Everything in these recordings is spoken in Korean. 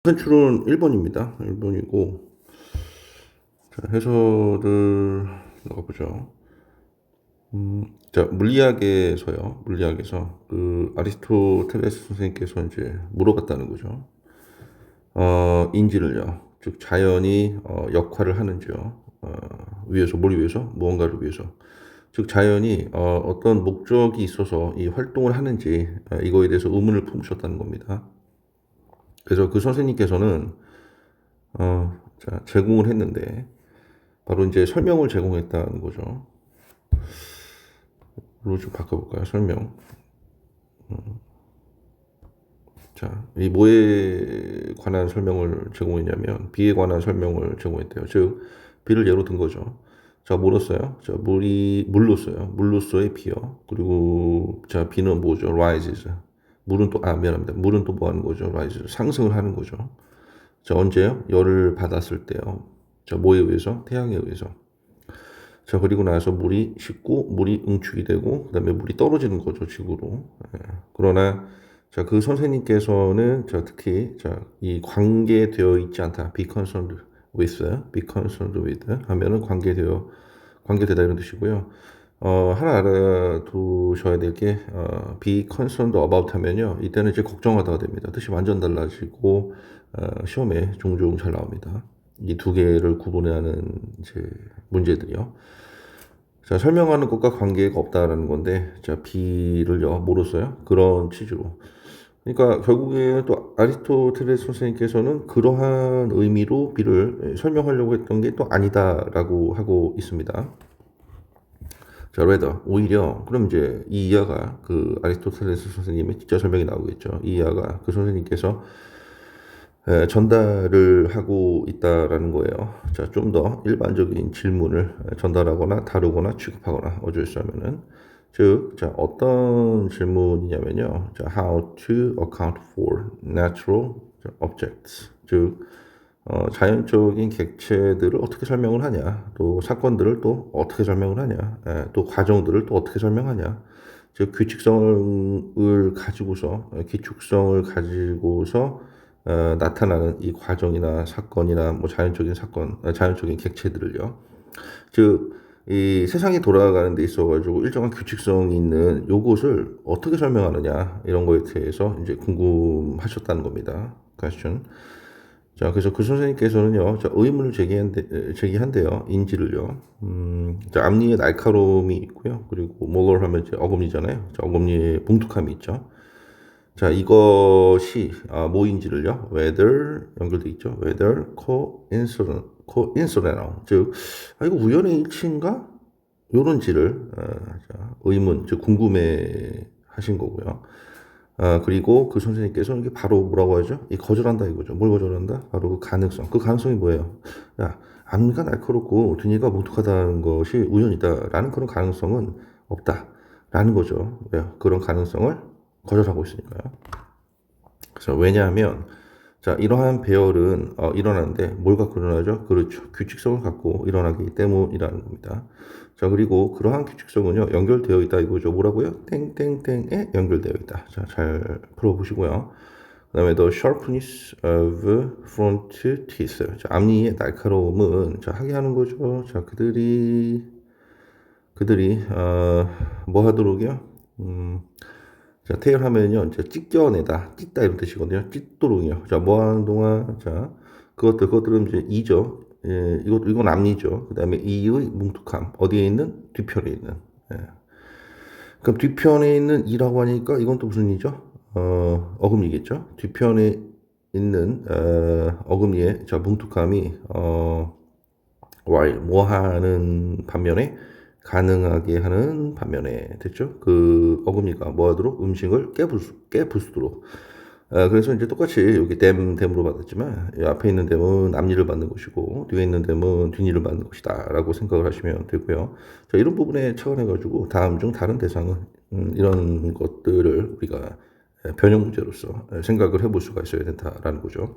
컨센출은 1번입니다. 1번이고, 자, 해설을 넣어보죠. 자, 물리학에서요. 물리학에서 그 아리스토텔레스 선생님께서 이제 물어봤다는 거죠. 인지를요. 즉 자연이 역할을 하는지요. 위해서 뭘 위해서? 무언가를 위해서. 즉 자연이 어떤 목적이 있어서 이 활동을 하는지 이거에 대해서 의문을 품으셨다는 겁니다. 그래서 그 선생님께서는 자, 제공을 했는데 바로 이제 설명을 제공했다는 거죠. 이로 좀 바꿔볼까요? 설명. 자, 이 뭐에 관한 설명을 제공했냐면 비에 관한 설명을 제공했대요. 즉 비를 예로 든 거죠. 자, 뭐로써요? 자, 물로써요. 물로써의 비요. 그리고 자, 비는 뭐죠? rises. 물은 또 미안합니다. 물은 또 뭐 하는 거죠? rises. 상승을 하는 거죠. 자, 언제요? 열을 받았을 때요. 자, 뭐에 의해서? 태양에 의해서. 자, 그리고 나서 물이 식고 물이 응축이 되고 그다음에 물이 떨어지는 거죠, 지구로. 예. 그러나 자, 그 선생님께서는 자, 특히 자, 이 관계되어 있지 않다. be concerned with 하면은 관계되다 이런 뜻이고요. 하나 알아두셔야 될 게 be concerned about 하면요. 이때는 이제 걱정하다가 됩니다. 뜻이 완전 달라지고 시험에 종종 잘 나옵니다. 이 두 개를 구분해야 하는 이제 문제들이요. 자, 설명하는 것과 관계가 없다라는 건데, 자, 비를요, 뭐로 써요? 그런 취지로. 그러니까 결국에는 또 아리스토텔레스 선생님께서는 그러한 의미로 비를 설명하려고 했던 게 또 아니다라고 하고 있습니다. 자, rather, 오히려, 그럼 이제 이 이하가 그 아리스토텔레스 선생님의 진짜 설명이 나오겠죠. 이 이하가 그 선생님께서 전달을 하고 있다라는 거예요. 자, 좀 더 일반적인 질문을 전달하거나 다루거나 취급하거나 어쩔 수 없으면은 즉, 자, 어떤 질문이냐면요. 자, how to account for natural objects. 즉, 자연적인 객체들을 어떻게 설명을 하냐, 또 사건들을 또 어떻게 설명을 하냐, 또 과정들을 또 어떻게 설명하냐. 즉, 규칙성을 가지고서, 기축성을 가지고서 나타나는 이 과정이나 사건이나 뭐 자연적인 사건, 자연적인 객체들을요. 즉, 이 세상이 돌아가는 데 있어가지고 일정한 규칙성이 있는 요것을 어떻게 설명하느냐, 이런 거에 대해서 이제 궁금하셨다는 겁니다. question. 자, 그래서 그 선생님께서는요, 자, 의문을 제기한대요. 인지를요. 자, 앞니에 날카로움이 있고요. 그리고 몰럴 하면 이제 어금니잖아요. 자, 어금니에 봉툭함이 있죠. 자, 이것이 뭐인지를요. whether 연결돼 있죠. whether coincidental. 즉, 이거 우연의 일치인가? 요런지를 자, 의문, 즉 궁금해 하신 거고요. 그리고 그 선생님께서 이게 바로 뭐라고 하죠? 이 거절한다 이거죠. 뭘 거절한다? 바로 그 가능성. 그 가능성이 뭐예요? 야, 앞니가 날카롭고 뒤니가 뭉툭하다는 것이 우연이다라는 그런 가능성은 없다라는 거죠. 왜요? 그런 가능성을 거절하고 있으니까요. 그래서 왜냐하면 자, 이러한 배열은 일어나는데 뭘 갖고 일어나죠? 그렇죠. 규칙성을 갖고 일어나기 때문이라는 겁니다. 자, 그리고 그러한 규칙성은요, 연결되어 있다 이거죠. 뭐라고요? 땡땡땡에 연결되어 있다. 자, 잘 풀어보시고요. 그 다음에 the sharpness of front teeth. 자, 앞니의 날카로움은 자, 하게 하는 거죠. 자, 그들이 뭐 하도록이요? 자, 테일하면요, 이제 찢겨내다, 찢다 이런 뜻이거든요. 찢도록이요. 자, 뭐 하는 동안, 자, 그것들은 이제 이죠. 예, 이건 앞니죠. 그 다음에 이의 뭉툭함. 어디에 있는? 뒤편에 있는. 예. 그럼 뒤편에 있는 이라고 하니까 이건 또 무슨 이죠? 어금니겠죠? 뒤편에 있는, 어금니의, 자, 뭉툭함이, 뭐 하는 반면에 가능하게 하는 반면에 됐죠? 그 어금니가 뭐 하도록 음식을 깨부수도록. 그래서 이제 똑같이 여기 댐으로 받았지만 이 앞에 있는 댐은 앞니를 받는 것이고 뒤에 있는 댐은 뒷니를 받는 것이다라고 생각을 하시면 되고요. 자, 이런 부분에 착안해 가지고 다음 중 다른 대상은 이런 것들을 우리가 변형 문제로서 생각을 해볼 수가 있어야 된다라는 거죠.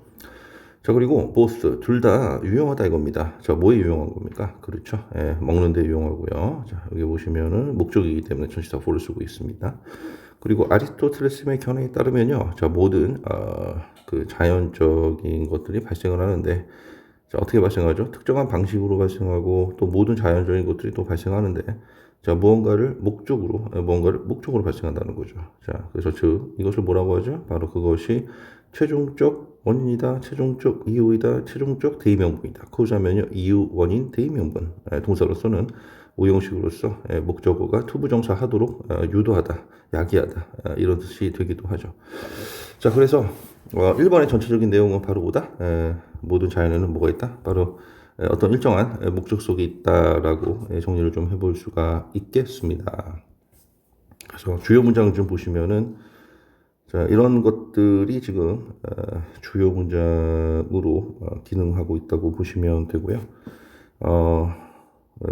자, 그리고 both 둘 다 유용하다 이겁니다. 자, 뭐에 유용한 겁니까? 그렇죠. 예, 먹는 데 유용하고요. 자, 여기 보시면은 목적이기 때문에 전치사 for를 쓰고 있습니다. 그리고 아리스토텔레스의 견해에 따르면요. 자, 모든 그 자연적인 것들이 발생을 하는데, 자, 어떻게 발생하죠? 특정한 방식으로 발생하고 또 모든 자연적인 것들이 또 발생하는데, 자, 무언가를 목적으로 발생한다는 거죠. 자, 그래서 즉 이것을 뭐라고 하죠? 바로 그것이 최종적 원인이다, 최종적 이유이다, 최종적 대의명분이다. 그러자면요, 이유, 원인, 대의명분. 동사로서는 오형식으로서 목적어가 투부정사 하도록 유도하다, 야기하다 이런 뜻이 되기도 하죠. 자, 그래서 1번의 전체적인 내용은 바로 뭐다? 모든 자연에는 뭐가 있다? 바로 어떤 일정한 목적 속에 있다라고 정리를 좀 해볼 수가 있겠습니다. 그래서 주요 문장을 좀 보시면은, 자, 이런 것들이 지금 주요 문장으로 기능하고 있다고 보시면 되고요.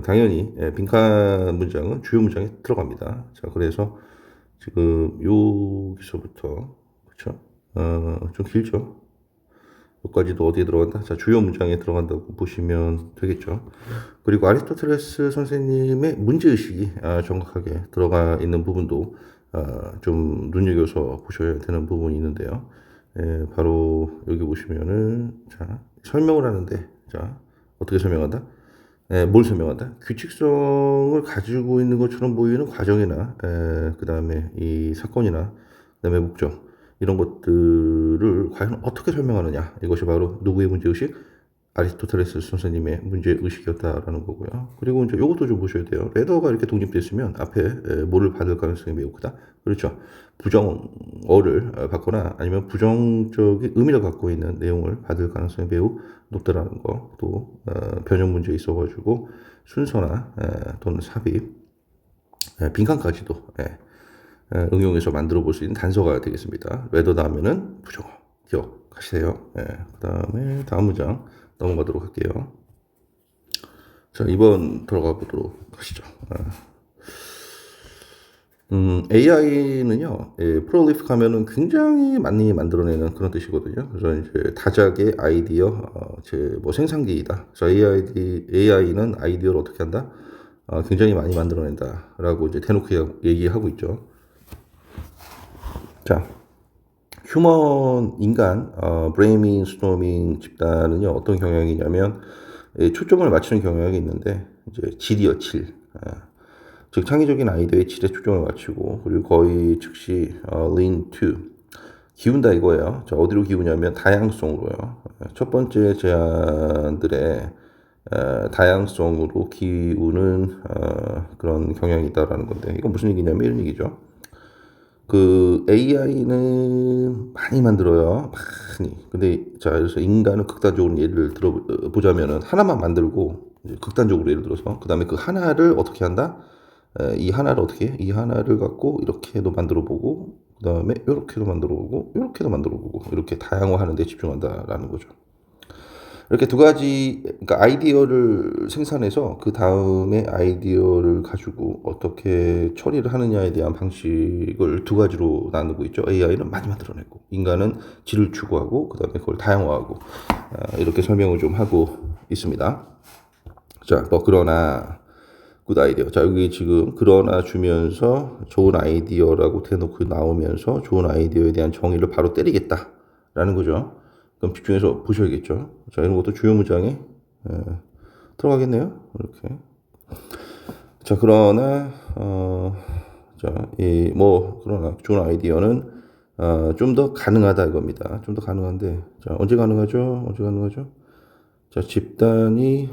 당연히 빈칸 문장은 주요 문장에 들어갑니다. 자, 그래서 지금 여기서부터, 그렇죠? 좀 길죠? 여기까지도 어디에 들어간다? 자, 주요 문장에 들어간다고 보시면 되겠죠. 그리고 아리스토텔레스 선생님의 문제의식이 정확하게 들어가 있는 부분도 좀 눈여겨서 보셔야 되는 부분이 있는데요. 바로 여기 보시면은, 자, 설명을 하는데, 자, 어떻게 설명한다? 뭘 설명한다? 규칙성을 가지고 있는 것처럼 보이는 과정이나, 그 다음에 이 사건이나, 그 다음에 목적, 이런 것들을 과연 어떻게 설명하느냐. 이것이 바로 누구의 문제의식? 아리스토텔레스 선생님의 문제의식이었다라는 거고요. 그리고 이제 이것도 좀 보셔야 돼요. 레더가 이렇게 독립되어 있으면 앞에 뭐를 받을 가능성이 매우 크다. 그렇죠. 부정어를 받거나 아니면 부정적인 의미를 갖고 있는 내용을 받을 가능성이 매우 높다라는 거. 또 변형 문제에 있어가지고 순서나 또는 삽입, 빈칸까지도 응용해서 만들어 볼 수 있는 단서가 되겠습니다. 레더 다음에는 부정어 기억하세요. 그 다음에 다음 문장 넘어가도록 할게요. 자, 2번 들어가 보도록 하시죠. AI는요, 프롤리픽 하면은 굉장히 많이 만들어내는 그런 뜻이거든요. 그래서 이제 다작의 아이디어, 뭐 생산기이다. 그래서 AI는 아이디어를 어떻게 한다? 굉장히 많이 만들어낸다라고 이제 대놓고 얘기하고 있죠. 자, 인간 브레인스토밍 집단은요, 어떤 경향이냐면 초점을 맞추는 경향이 있는데, 이제 질이요, 질. 즉 창의적인 아이디어의 질에 초점을 맞추고, 그리고 거의 즉시 lean to, 기운다 이거예요. 자, 어디로 기우냐면 다양성으로요. 첫 번째 제안들의 다양성으로 기우는 그런 경향이 있다라는 건데, 이건 무슨 얘기냐면 이런 얘기죠. 그 AI는 많이 만들어요. 많이. 근데 자, 그래서 인간은 극단적으로 예를 들어 보자면은 하나만 만들고 극단적으로 예를 들어서 그다음에 그 하나를 어떻게 한다? 이 하나를 어떻게 해? 이 하나를 갖고 이렇게도 만들어 보고 그다음에 이렇게도 만들어 보고 이렇게도 만들어 보고 이렇게 다양화하는 데 집중한다라는 거죠. 이렇게 두 가지, 그러니까 아이디어를 생산해서 그 다음에 아이디어를 가지고 어떻게 처리를 하느냐에 대한 방식을 두 가지로 나누고 있죠. AI는 많이 만들어내고, 인간은 질을 추구하고, 그 다음에 그걸 다양화하고, 이렇게 설명을 좀 하고 있습니다. 자, 그러나, 굿 아이디어. 자, 여기 지금 그러나 주면서 좋은 아이디어라고 대놓고 나오면서 좋은 아이디어에 대한 정의를 바로 때리겠다라는 거죠. 그럼 집중해서 보셔야겠죠. 자, 이런 것도 주요 문장에 들어가겠네요. 이렇게. 자, 그러나 그러나 좋은 아이디어는 좀 더 가능하다 이겁니다. 좀 더 가능한데, 자, 언제 가능하죠? 자, 집단이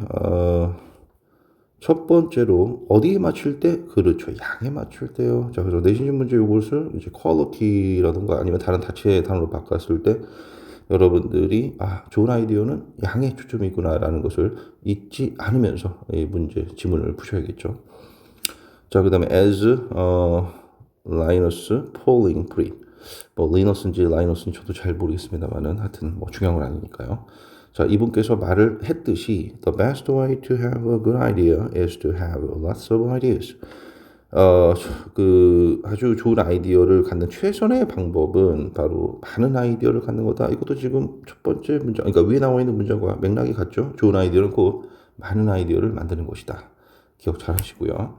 첫 번째로 어디에 맞출 때? 그렇죠. 양에 맞출 때요. 자, 그래서 내신식 문제 요것을 이제 퀄리티라든가 아니면 다른 다채 단어로 바꿨을 때 여러분들이 좋은 아이디어는 양에 초점이 있구나라는 것을 잊지 않으면서 이 문제 지문을 푸셔야겠죠. 자, 그 다음에 as Linus Pauling Breed. 리너스인지 라이너스인지 저도 잘 모르겠습니다만은 하여튼 중요한 건 아니니까요. 자, 이분께서 말을 했듯이 the best way to have a good idea is to have lots of ideas. 아주 좋은 아이디어를 갖는 최선의 방법은 바로 많은 아이디어를 갖는 거다. 이것도 지금 첫 번째 문장, 그러니까 위에 나와 있는 문장과 맥락이 같죠. 좋은 아이디어는 곧 많은 아이디어를 만드는 것이다. 기억 잘 하시고요.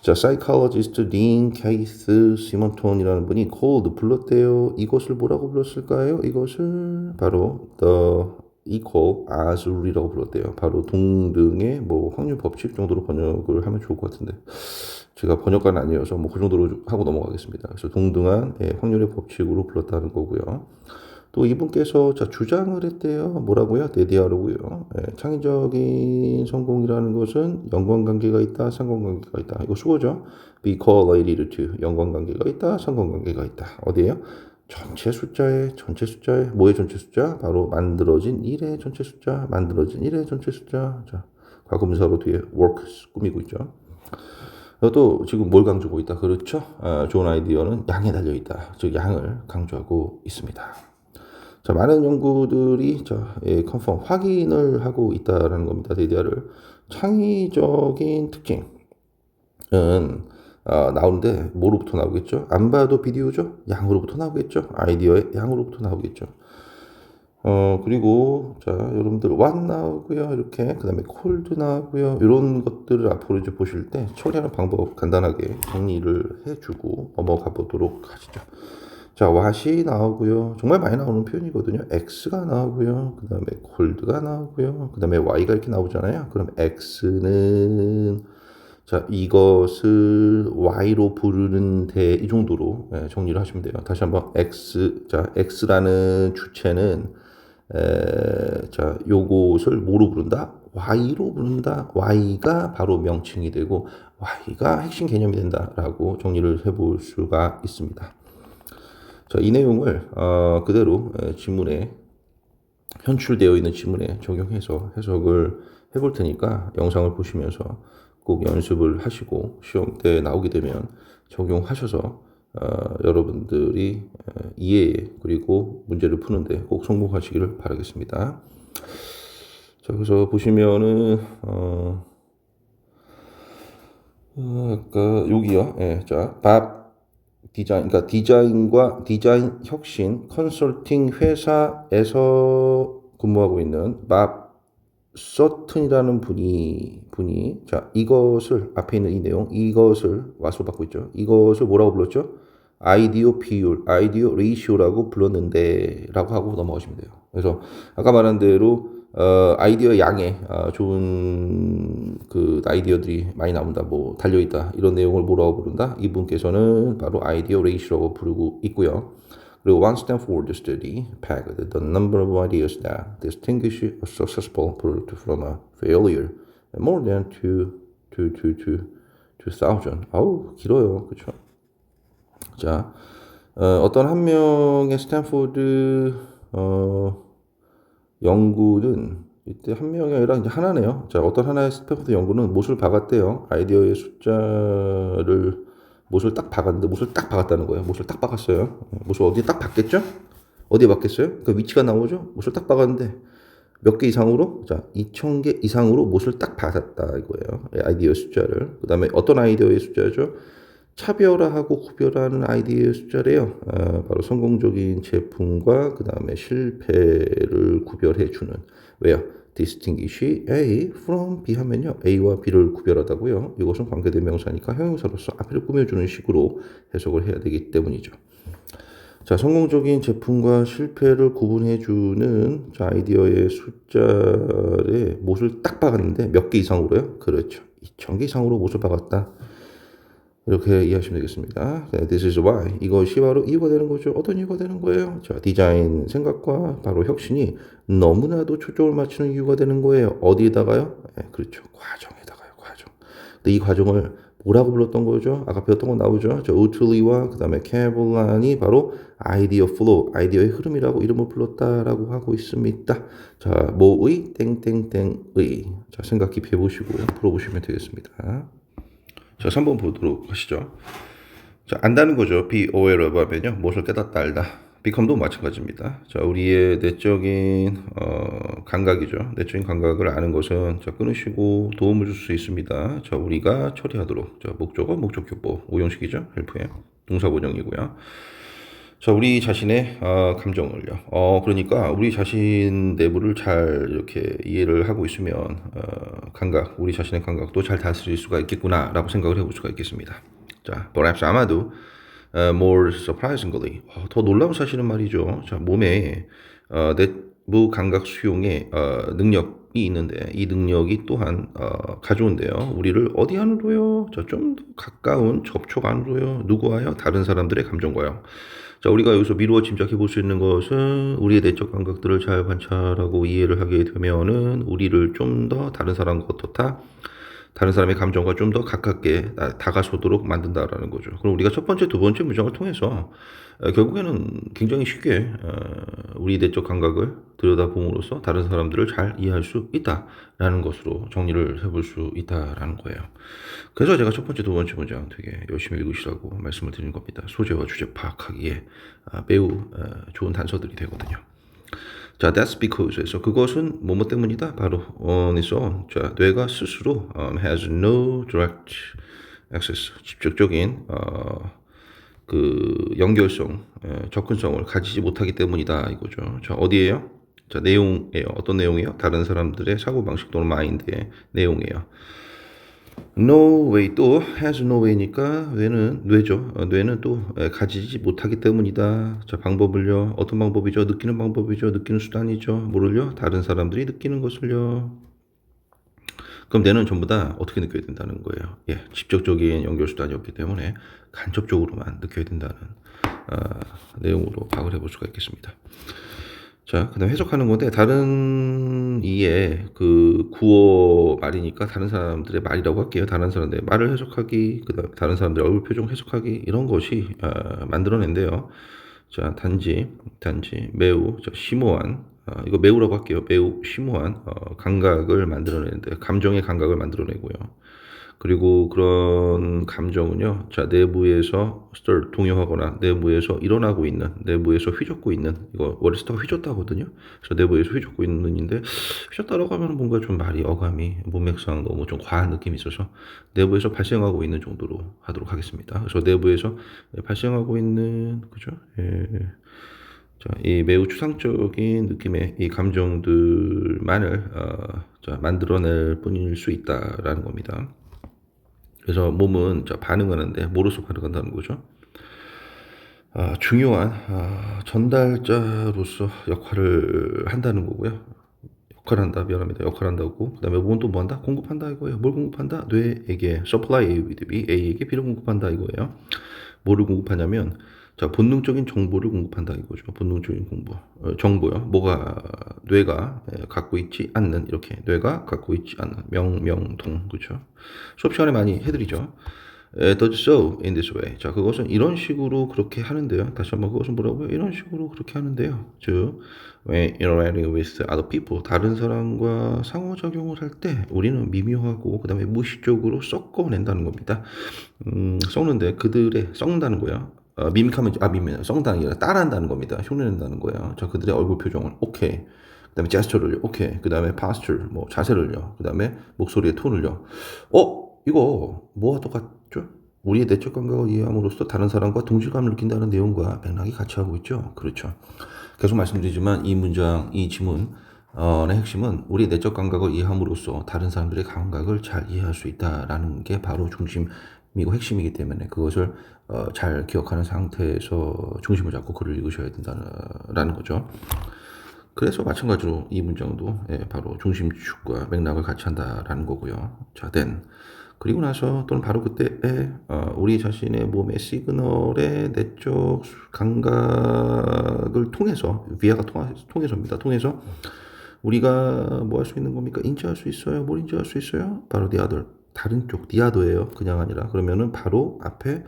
자, psychologist 딘 케이스 시먼톤이라는 분이 called 불렀대요. 이것을 뭐라고 불렀을까요? 이것을 바로 the equal as rule이라고 불렀대요. 바로 동등의 뭐 확률 법칙 정도로 번역을 하면 좋을 것 같은데 제가 번역가는 아니어서 뭐 그 정도로 하고 넘어가겠습니다. 그래서 동등한 확률의 법칙으로 불렀다는 거고요. 또 이분께서 자 주장을 했대요. 뭐라고요? 대디아로고요. 창의적인 성공이라는 것은 연관관계가 있다, 상관관계가 있다. 이거 수어죠. be correlated to 연관관계가 있다, 상관관계가 있다. 어디에요? 전체 숫자의 뭐의 전체 숫자? 바로 만들어진 일의 전체 숫자, 만들어진 일의 전체 숫자. 자, 과거분사로 뒤에 works 꾸미고 있죠. 또 지금 뭘 강조하고 있다? 그렇죠? 좋은 아이디어는 양에 달려 있다. 즉 양을 강조하고 있습니다. 자, 많은 연구들이 컨펌 확인을 하고 있다라는 겁니다. 데이터를 창의적인 특징은 나오는데 뭐로부터 나오겠죠? 안 봐도 비디오죠? 양으로부터 나오겠죠? 아이디어의 양으로부터 나오겠죠. 그리고 자 여러분들 what 나오고요. 이렇게 그다음에 cold 나오고요. 이런 것들을 앞으로 이제 보실 때 처리하는 방법 간단하게 정리를 해주고 넘어가 보도록 하시죠. 자, what이 나오고요. 정말 많이 나오는 표현이거든요. x가 나오고요. 그 다음에 cold가 나오고요. 그 다음에 y가 이렇게 나오잖아요. 그럼 x는 자 이것을 y로 부르는데 이 정도로 정리를 하시면 돼요. 다시 한번 x라는 주체는 자 요것을 뭐로 부른다? y로 부른다. y가 바로 명칭이 되고 y가 핵심 개념이 된다라고 정리를 해볼 수가 있습니다. 자, 이 내용을 그대로 지문에 현출되어 있는 지문에 적용해서 해석을 해볼 테니까 영상을 보시면서 꼭 연습을 하시고 시험 때 나오게 되면 적용하셔서 여러분들이 이해 그리고 문제를 푸는데 꼭 성공하시기를 바라겠습니다. 자, 그래서 보시면은 아까 여기요. 자, 그러니까 디자인 혁신 컨설팅 회사에서 근무하고 있는 밥 서튼이라는 분이 자 이것을 앞에 있는 이 내용 이것을 왓을 받고 있죠. 이것을 뭐라고 불렀죠? 아이디어 비율, 아이디어 레이시오라고 불렀는데라고 하고 넘어가시면 돼요. 그래서 아까 말한 대로 아이디어 양에 좋은 그 아이디어들이 많이 나온다, 뭐 달려있다 이런 내용을 뭐라고 부른다? 이분께서는 바로 아이디어 레이시오라고 부르고 있고요. 그리고 one Stanford study pegged the number of ideas that distinguish a successful product from a failure more than 2,000. 아우 길어요, 그렇죠? 자, 어떤 한 명의 스탠포드 연구는 이때 한 명이 아니라 이제 하나네요. 자, 어떤 하나의 스탠포드 연구는 못을 박았대요. 아이디어의 숫자를 못을 딱 박았는데 못을 딱 박았다는 거예요. 못을 딱 박았어요. 못을 어디에 딱 박겠죠? 어디에 박겠어요? 그 위치가 나오죠? 못을 딱 박았는데 몇 개 이상으로? 자, 2,000개 이상으로 못을 딱 박았다 이거예요. 아이디어 숫자를. 그 다음에 어떤 아이디어의 숫자죠? 차별화하고 구별하는 아이디어의 숫자래요. 바로 성공적인 제품과 그 다음에 실패를 구별해주는. 왜요? distinguish A from B 하면요. A와 B를 구별하다고요. 이것은 관계대명사니까 형용사로서 앞을 꾸며주는 식으로 해석을 해야 되기 때문이죠. 자, 성공적인 제품과 실패를 구분해주는 자, 아이디어의 숫자에 못을 딱 박았는데 몇 개 이상으로요? 그렇죠. 2,000개 이상으로 못을 박았다. 이렇게 이해하시면 되겠습니다. This is why. 이것이 바로 이유가 되는 거죠. 어떤 이유가 되는 거예요? 자, 디자인 생각과 바로 혁신이 너무나도 초점을 맞추는 이유가 되는 거예요. 어디에다가요? 네, 그렇죠. 과정에다가요. 과정. 근데 이 과정을 뭐라고 불렀던 거죠? 아까 배웠던 거 나오죠? 저 우틀리와 그 다음에 캐볼란이 바로 아이디어 플로우, 아이디어의 흐름이라고 이름을 불렀다라고 하고 있습니다. 자, 뭐의 땡땡땡의. 자, 생각 깊이 해보시고 풀어보시면 되겠습니다. 자, 3번 보도록 하시죠. 자, 안다는 거죠. be aware of 하면요. 무엇을 깨닫다, 알다. become도 마찬가지입니다. 자, 우리의 내적인 감각이죠. 내적인 감각을 아는 것은 자, 끊으시고 도움을 줄 수 있습니다. 자, 우리가 처리하도록. 자, 목적어, 목적교법, 오형식이죠. 헬프의 동사 원형이고요. 자, 우리 자신의 감정을요. 그러니까 우리 자신 내부를 잘 이렇게 이해를 하고 있으면 감각, 우리 자신의 감각도 잘 다스릴 수가 있겠구나라고 생각을 해볼 수가 있겠습니다. 자, perhaps 아마도 more surprisingly 더 놀라운 사실은 말이죠. 자, 몸에 내부 감각 수용의 능력이 있는데 이 능력이 또한 가져온대요. 우리를 어디 안으로요? 자, 좀 더 가까운 접촉 안으로요. 누구와요? 다른 사람들의 감정과요. 자, 우리가 여기서 미루어 짐작해 볼 수 있는 것은 우리의 내적 감각들을 잘 관찰하고 이해를 하게 되면은 우리를 좀 더 다른 사람과 어떻다? 다른 사람의 감정과 좀 더 가깝게 다가서도록 만든다라는 거죠. 그럼 우리가 첫 번째, 두 번째 문장을 통해서 결국에는 굉장히 쉽게 우리 내적 감각을 들여다봄으로써 다른 사람들을 잘 이해할 수 있다라는 것으로 정리를 해볼 수 있다라는 거예요. 그래서 제가 첫 번째, 두 번째 문장 되게 열심히 읽으시라고 말씀을 드리는 겁니다. 소재와 주제 파악하기에 매우 좋은 단서들이 되거든요. 자, that's because에서 그것은 뭐뭐 때문이다. 바로 on its own. 자, 뇌가 스스로 has no direct access, 직접적인 그 연결성, 접근성을 가지지 못하기 때문이다 이거죠. 자, 어디에요? 자, 내용이에요. 어떤 내용이에요? 다른 사람들의 사고방식 또는 마인드의 내용이에요. No way 또 has no way니까 뇌죠. 뇌는 또 가지지 못하기 때문이다. 자, 방법을요. 어떤 방법이죠? 느끼는 방법이죠. 느끼는 수단이죠. 뭐를요? 다른 사람들이 느끼는 것을요. 그럼 뇌는 전부 다 어떻게 느껴야 된다는 거예요. 예, 직접적인 연결 수단이었기 때문에 간접적으로만 느껴야 된다는 내용으로 파악을 해볼 수가 있겠습니다. 자, 그 다음에 해석하는 건데, 다른 이의 그 구어 말이니까 다른 사람들의 말이라고 할게요. 다른 사람들의 말을 해석하기, 그 다음에 다른 사람들의 얼굴 표정 해석하기, 이런 것이 만들어낸대요. 자, 단지, 매우, 심오한, 이거 매우라고 할게요. 매우 심오한 감각을 만들어내는데, 감정의 감각을 만들어내고요. 그리고 그런 감정은요, 자, 내부에서 stir, 동요하거나 내부에서 일어나고 있는, 내부에서 휘젓고 있는, 이거 월스터가 휘젓다 하거든요. 그래서 내부에서 휘젓고 있는인데, 휘젓다라고 하면 뭔가 좀 말이 어감이 문맥상 너무 좀 과한 느낌이 있어서 내부에서 발생하고 있는 정도로 하도록 하겠습니다. 그래서 내부에서 발생하고 있는, 그죠? 예. 자, 이 매우 추상적인 느낌의 이 감정들만을 자, 만들어낼 뿐일 수 있다라는 겁니다. 그래서 몸은 자, 반응하는데 뭐로서 반응한다는 거죠? 중요한 전달자로서 역할을 한다는 거고요. 역할한다, 미안합니다. 역할한다고. 그 다음에 몸은 또 뭐 한다? 공급한다 이거예요. 뭘 공급한다? 뇌에게 supply A with B, A에게 B를 공급한다 이거예요. 뭐를 공급하냐면 자, 본능적인 정보를 공급한다 이거죠. 본능적인 정보요. 뭐가 뇌가 갖고 있지 않는, 이렇게 뇌가 갖고 있지 않는 명동, 그렇죠? 수업 시간에 많이 해드리죠. does so in this way. 자, 그것은 이런 식으로 그렇게 하는데요. 다시 한번 그것은 뭐라고요? 이런 식으로 그렇게 하는데요. 즉, when interacting with other people, 다른 사람과 상호작용을 할 때 우리는 미묘하고 그 다음에 무의식적으로 섞어낸다는 겁니다. 섞는데 섞는다는 거야. 미믹하면 섞는다는 게 아니라 따라한다는 겁니다. 흉내낸다는 거야. 자, 그들의 얼굴 표정을 오케이. 그다음에 제스처를요. 오케이. 그다음에 파스처 뭐 자세를요. 그다음에 목소리의 톤을요. 이거 뭐와 똑같죠? 우리의 내적 감각을 이해함으로써 다른 사람과 동질감을 느낀다는 내용과 맥락이 같이 하고 있죠. 그렇죠. 계속 말씀드리지만 이 문장, 이 지문의 핵심은 우리의 내적 감각을 이해함으로써 다른 사람들의 감각을 잘 이해할 수 있다라는 게 바로 중심이고 핵심이기 때문에 그것을 잘 기억하는 상태에서 중심을 잡고 글을 읽으셔야 된다는 거죠. 그래서 마찬가지로 이 문장도 바로 중심축과 맥락을 같이 한다라는 거고요. 자, then 그리고 나서 또는 바로 그때에 우리 자신의 몸의 시그널의 내적 감각을 통해서 비아가 통해서입니다. 통해서 우리가 뭐 할 수 있는 겁니까? 인지할 수 있어요. 뭘 인지할 수 있어요? 바로 the other, 다른 쪽 the other예요. 그냥 아니라 그러면은 바로 앞에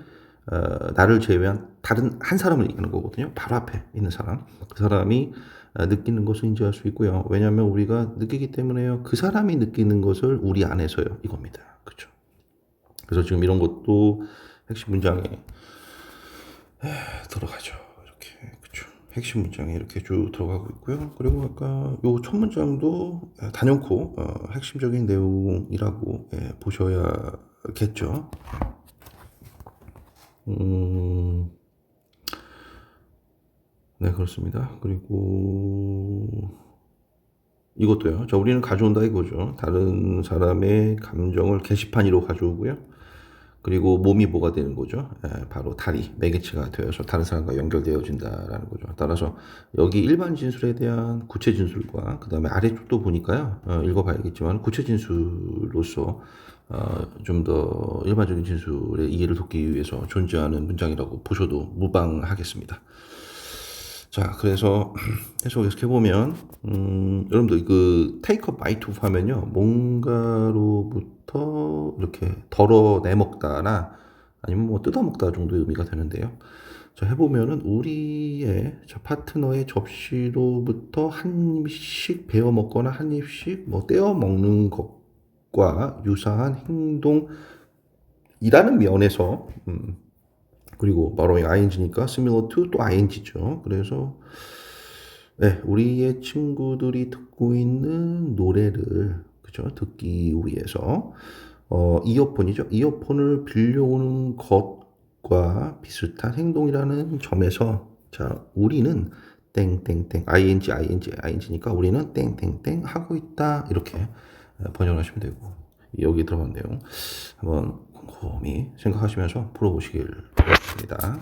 나를 제외한 다른 한 사람을 얘기하는 거거든요. 바로 앞에 있는 사람, 그 사람이 느끼는 것을 인지할 수 있고요. 왜냐하면 우리가 느끼기 때문에요. 그 사람이 느끼는 것을 우리 안에서요. 이겁니다. 그렇죠. 그래서 지금 이런 것도 핵심 문장에 들어가죠. 이렇게, 그렇죠. 핵심 문장에 이렇게 쭉 들어가고 있고요. 그리고 아까 요 첫 문장도 단연코 핵심적인 내용이라고 보셔야겠죠. 네, 그렇습니다. 그리고 이것도요. 자, 우리는 가져온다 이거죠. 다른 사람의 감정을 게시판 위로 가져오고요. 그리고 몸이 뭐가 되는 거죠? 바로 다리, 매개체가 되어서 다른 사람과 연결되어진다라는 거죠. 따라서 여기 일반 진술에 대한 구체 진술과 그 다음에 아래쪽도 보니까요. 읽어봐야겠지만 구체 진술로서 좀 더 일반적인 진술의 이해를 돕기 위해서 존재하는 문장이라고 보셔도 무방하겠습니다. 자, 그래서 계속 해보면, 여러분들 그 take a bite of 하면요, 뭔가로부터 이렇게 덜어내 먹다나 아니면 뭐 뜯어 먹다 정도의 의미가 되는데요. 자, 해보면은 우리의 파트너의 접시로부터 한 입씩 베어 먹거나 한 입씩 뭐 떼어 먹는 것과 유사한 행동이라는 면에서, 그리고 borrowing ing니까 similar to 또 ing죠. 그래서 네, 우리의 친구들이 듣고 있는 노래를 그죠? 듣기 위해서 이어폰이죠. 이어폰을 빌려오는 것과 비슷한 행동이라는 점에서 자, 우리는 땡땡땡 ing니까 우리는 땡땡땡 하고 있다. 이렇게 번역하시면 되고 여기 들어간 내용 한번 곰곰이 생각하시면서 풀어보시길 바랍니다.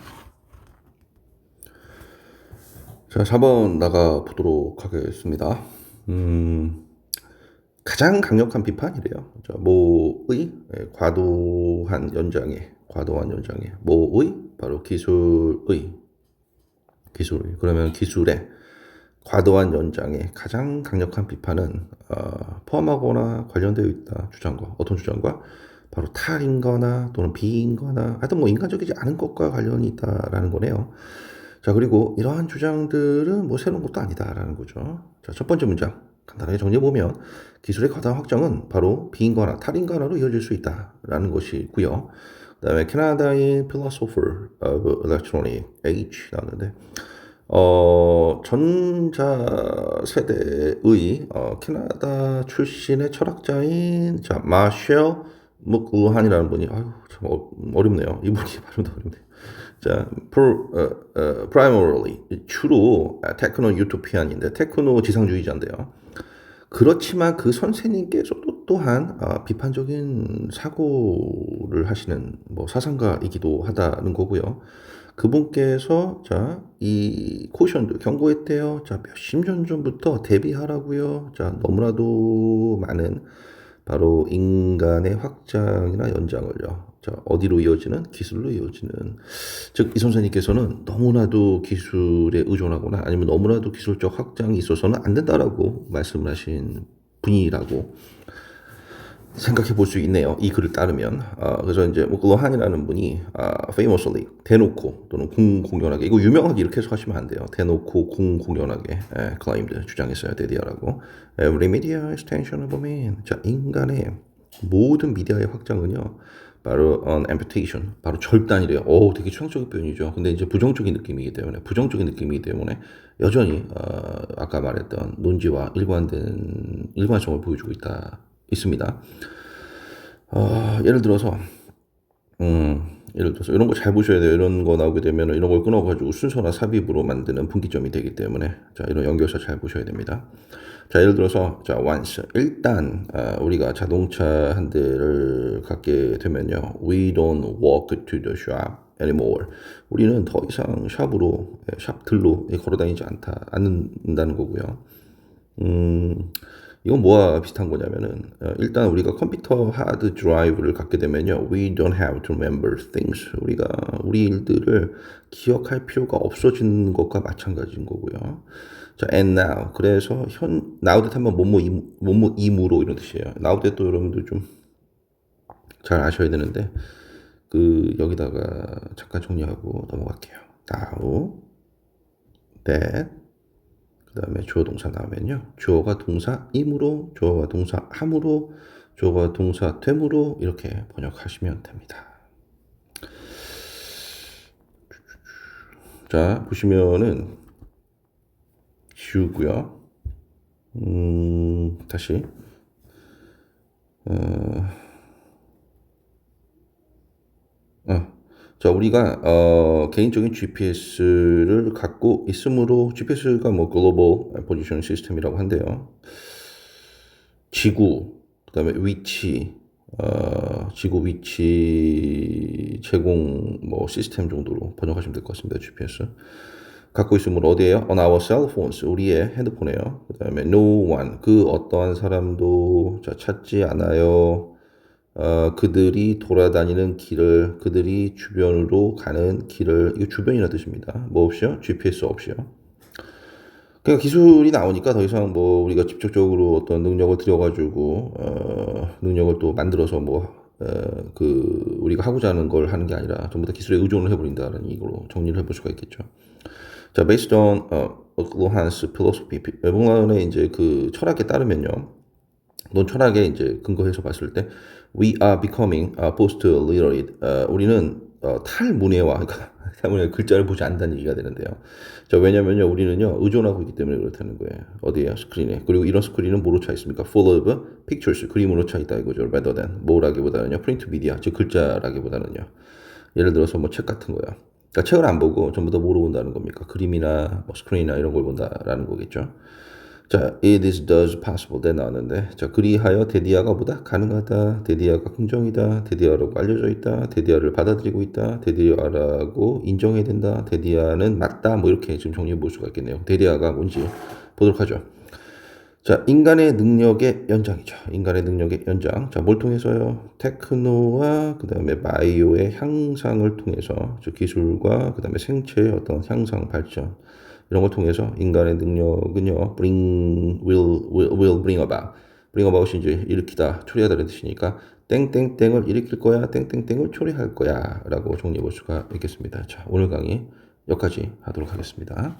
자, 4번 나가 보도록 하겠습니다. 가장 강력한 비판이래요. 자, 모의 과도한 연장에 모의 바로 기술의 그러면 기술의 과도한 연장에 가장 강력한 비판은 포함하거나 관련되어 있다 주장과 어떤 주장과 바로 탈인거나 또는 비인거나 하여튼 뭐 인간적이지 않은 것과 관련이 있다라는 거네요. 자, 그리고 이러한 주장들은 뭐 새로운 것도 아니다라는 거죠. 자, 첫 번째 문장 간단하게 정리해보면 기술의 과다한 확장은 바로 비인간화, 탈인간화로 이어질 수 있다라는 것이고요. 그 다음에 캐나다의 Philosopher of Electronic Age 나왔는데 전자 세대의 캐나다 출신의 철학자인 자 마셜 묵루한이라는 분이 아유 참 어렵네요. 이분이 발음도 어렵네요. 자, primarily 주로 테크노 유토피안인데 테크노 지상주의자인데요. 그렇지만 그 선생님께서도 또한 비판적인 사고를 하시는 뭐 사상가이기도 하다는 거고요. 그분께서 자, 이 코션도 경고했대요. 자, 몇십 년 전부터 대비하라고요. 자, 너무나도 많은 바로 인간의 확장이나 연장을요. 자, 어디로 이어지는? 기술로 이어지는. 즉, 이 선생님께서는 너무나도 기술에 의존하거나 아니면 너무나도 기술적 확장이 있어서는 안 된다라고 말씀을 하신 분이라고 생각해 볼 수 있네요. 이 글을 따르면. 그래서 이제 로한이라는 분이 famously 대놓고 또는 공공연하게 이거 유명하게 이렇게 해석하시면 안 돼요. 대놓고 공공연하게 claimed 주장했어요. 데디아라고. Every media extension of man. 자, 인간의 모든 미디어의 확장은요. 바로 amputation, 바로 절단이래요. 오, 되게 추상적인 표현이죠. 근데 이제 부정적인 느낌이기 때문에 여전히 아까 말했던 논지와 일관성을 보여주고 있습니다. 예를 들어서 이런 거 잘 보셔야 돼요. 이런 거 나오게 되면 이런 걸 끊어가지고 순서나 삽입으로 만드는 분기점이 되기 때문에 자, 이런 연결사 잘 보셔야 됩니다. 자, 예를 들어서 자, once 일단 우리가 자동차 한 대를 갖게 되면요, we don't walk to the shop anymore. 우리는 더 이상 샵들로 걸어다니지 않는다는 거고요. 이건 뭐와 비슷한 거냐면은 일단 우리가 컴퓨터 하드 드라이브를 갖게 되면요, we don't have to remember things. 우리가 우리 일들을 기억할 필요가 없어지는 것과 마찬가지인 거고요. 자, and now. 그래서 now 듯 하면 뭐뭐 이무로 이런 뜻이에요. now 듯도 여러분들 좀 잘 아셔야 되는데 그 여기다가 잠깐 정리하고 넘어갈게요. now, that. 그 다음에 주어 동사 나오면요. 주어가 동사 임으로, 주어가 동사 함으로, 주어가 동사 되므로 이렇게 번역하시면 됩니다. 자, 보시면은 지우고요. 다시 자, 우리가 개인적인 GPS를 갖고 있으므로 GPS가 뭐 글로벌 포지션 시스템이라고 한대요. 지구, 그다음에 위치, 지구 위치 제공 뭐 시스템 정도로 번역하시면 될 것 같습니다. GPS. 갖고 있으므로 어디에요? On our cell phones. 우리의 핸드폰에요. 그다음에 no one. 그 어떠한 사람도 자, 찾지 않아요. 그들이 돌아다니는 길을, 그들이 주변으로 가는 길을, 이거 주변이라는 뜻입니다. 뭐 없이요? GPS 없이요. 그러니까 기술이 나오니까 더 이상 뭐 우리가 직접적으로 어떤 능력을 들여가지고, 능력을 또 만들어서 그, 우리가 하고자 하는 걸 하는 게 아니라 전부 다 기술에 의존을 해버린다는 이거로 정리를 해볼 수가 있겠죠. 자, based on, Lohan's philosophy, 뭔가의 이제 그 철학에 따르면요. 넌 철학에 이제 근거해서 봤을 때 we are becoming post-literate. 우리는 탈문해와 그러니까 탈문해 글자를 보지 않는다는 얘기가 되는데요. 자, 왜냐면요 우리는요 의존하고 있기 때문에 그렇다는 거예요. 어디에요? 스크린에. 그리고 이런 스크린은 뭐로 차 있습니까? full of pictures. 그림으로 차 있다 이거죠. rather than 뭐라기보다는요 print media 즉 글자라기보다는요. 예를 들어서 뭐 책 같은 거야. 그러니까 책을 안 보고 전부 다 뭐로 본다는 겁니까? 그림이나 뭐 스크린이나 이런 걸 본다라는 거겠죠. 자, it is thus possible 돼 나왔는데, 자, 그리하여 데디아가 보다 가능하다, 데디아가 긍정이다, 데디아라고 알려져 있다, 데디아를 받아들이고 있다, 데디아라고 인정해야 된다, 데디아는 맞다, 뭐 이렇게 지금 정리해 볼 수가 있겠네요. 데디아가 뭔지 보도록 하죠. 자, 인간의 능력의 연장이죠. 인간의 능력의 연장. 자, 뭘 통해서요? 테크노와 그 다음에 바이오의 향상을 통해서, 즉 기술과 그 다음에 생체의 어떤 향상 발전 이런 걸 통해서 인간의 능력은요, will bring about. bring about이 이제 일으키다, 초래하다는 뜻이니까 땡땡땡을 일으킬 거야, 땡땡땡을 초래할 거야 라고 정리해 볼 수가 있겠습니다. 자, 오늘 강의 여기까지 하도록 하겠습니다.